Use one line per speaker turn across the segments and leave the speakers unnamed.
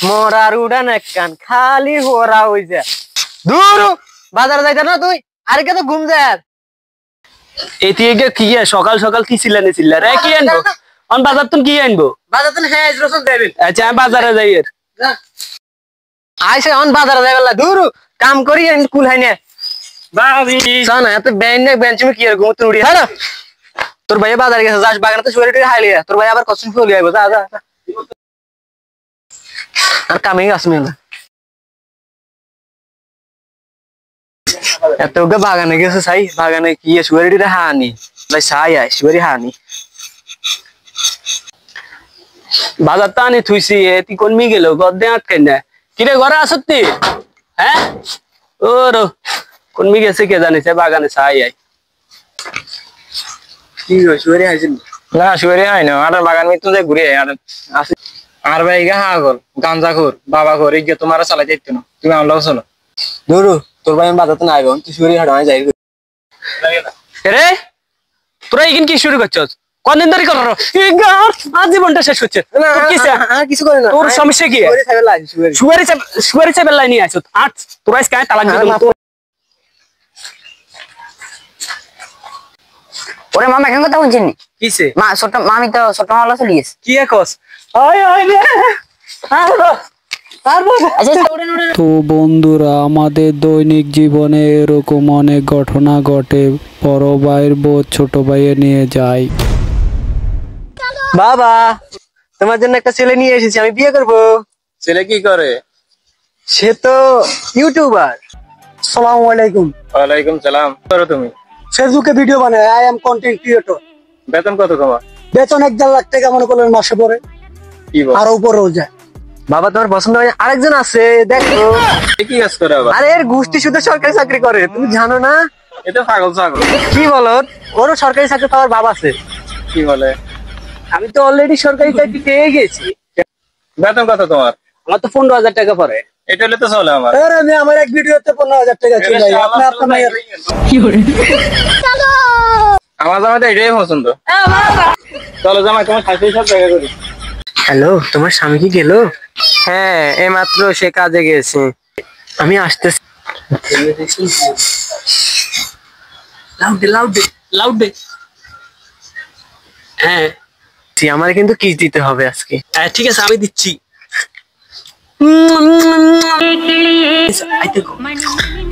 মরার উড়ান এক কান খালি হোরা হই যা দূর বাজারে যাইতা না তুই আর কে তো ঘুম যায়
এদিকে কি সকাল সকাল কি চিল্লানি চিল্লা রে কি আনবো অন বাজার তুন কি আনবো
বাজার তুন হ্যাঁ রসুন দেবেন
আচ্ছা আমি বাজারে যাই এর
আইসে অন বাজারে যাইবেলা দূর কাম করি কুল হয় না
ভাবি
জানা এত বেন না বেঞ্চ মে কি আর ঘুমতে উড়ি হ্যাঁ তোর ভাই বাজারে গেছে যাস বাগানে তো শুয়ারিটি হাইলিয়া তোর ভাই আবার কষ্ট ফুল আইবো যা যা আর কামে আসবে না এত গে বাগানে গেছে সাই বাগানে কি শুয়ারিটি হানি ভাই সাই আই শুয়ারি হানি
বাজার তো আনি থুইছি এতি কোন মি গেল গদ্দে আটকাই না কিরে ঘরে আসত তুই হ্যাঁ ওর কোন মি গেছে কে জানিস বাগানে সাই আই
কি হই শুয়ারি আইছেন
না শুয়ারি হয় না আর বাগান মিতুন যে ঘুরে আর আসি আর ভাই গা হাগল গাঞ্জাখোর বাবাখোর এই যে তোমার চালাই যাইতো না তুমি আমলাও চলো
দূর তোর ভাই বাজাতে না আইবো তুই শুয়ারি হাড়াই যাই
রে তোরা ইগিন কি শুরু করছস কতদিন ধরে করো আজ জীবনটা শেষ হচ্ছে
কিছু করে না
তোর সমস্যা কি শুয়ারি চাপের লাইন নিয়ে আসো আট তোরা স্কাই তালাক দিতে
ওরে মামা কেন কথা বলছিস
কিসে
মা ছোট মামি তো ছোট মামলা চলে গেছে
কি একস আয় আয় রে
তো বন্ধুরা আমাদের দৈনিক জীবনে এরকম অনেক ঘটনা ঘটে বড় ভাইয়ের বোধ ছোট ভাইয়ে নিয়ে যায়
বাবা তোমার জন্য একটা ছেলে নিয়ে এসেছি আমি বিয়ে করব
ছেলে কি করে
সে তো ইউটিউবার আসসালামু আলাইকুম
ওয়ালাইকুম সালাম করো তুমি
ফেসবুকে ভিডিও বানায় আই এম কন্টেন্ট ক্রিয়েটর
বেতন কত তোমার
বেতন 1.5 লাখ টাকা মনে করলেন মাসে পরে
কি বল
আর উপরেও যায়
বাবা তোমার পছন্দ হয় আরেকজন আছে দেখো
কি কাজ করে আবার
আরে এর গোষ্ঠী শুধু সরকারি চাকরি করে তুমি জানো না
এটা পাগল ছাগল
কি বলো ওরও সরকারি চাকরি পাওয়ার বাবা আছে
কি বলে
আমি তো অলরেডি সরকারি চাকরি পেয়ে গেছি
বেতন কত তোমার
আমার তো 15,000 টাকা পড়ে
এটা হলে তো চলে আমার
আরে আমি আমার এক ভিডিওতে 15,000 টাকা চলে যায় আপনি আপনার মেয়ের
আমার জামাই তো এটাই পছন্দ চলো জামাই তোমার খাইতে সব জায়গা করি
হ্যালো তোমার স্বামী কি গেল হ্যাঁ এই মাত্র সে কাজে গেছে আমি আসতেছি
লাউড হ্যাঁ
আমার কিন্তু কিস দিতে হবে আজকে
ঠিক আছে আমি দিচ্ছি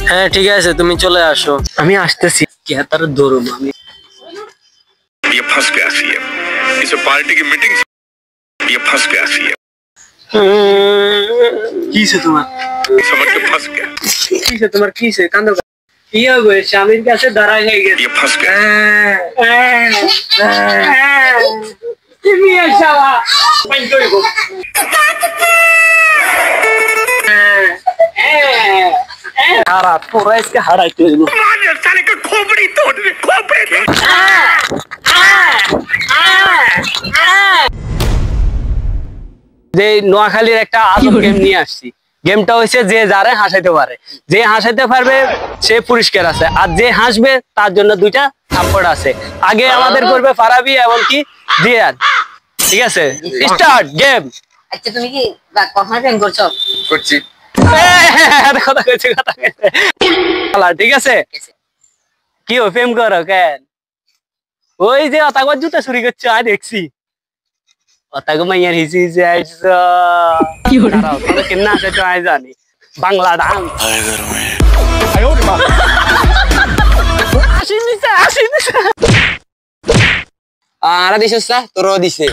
হ্যাঁ ঠিক আছে তুমি চলে আসো আমি আসতেছি
কি তার দরুম আমি
ये फंस गया सीएम इसे पार्टी की मीटिंग ये फंस गया सीएम
কিসে তোমার
समझ के फंस गया
কিসে তোমার কিসে কান্দো কি হবে স্বামীর কাছে দাঁড়াই হয়ে গেছে
ये फंस गया
তুমি আসাবা পাইন কইব হারা তোরা इसके হারাইতে হইব
मार साले का खोपड़ी तोड़ दे खोपड़ी
যে নোয়াখালীর একটা আজব গেম নিয়ে আসছি গেমটা হচ্ছে যে যারে হাসাইতে পারে যে হাসাইতে পারবে সে পুরস্কার আছে আর যে হাসবে তার জন্য 2টা থাপ্পড় আছে আগে আমাদের করবে ফারাবি এবং কি জিয়াদ ঠিক আছে স্টার্ট গেম
আচ্ছা তুমি কি কখন প্রেম করছো
করছি
কথা কইছে ঠিক আছে কি ও প্রেম করো কেন ওই যে অতাগো জুতা চুরি করছো আই দেখছি অতাগো মাইয়ার হিসি যে আইছো কি হলো তোরা কেন আসে তো আই জানি বাংলা ডান্স
আর দিছস না তোরও দিছে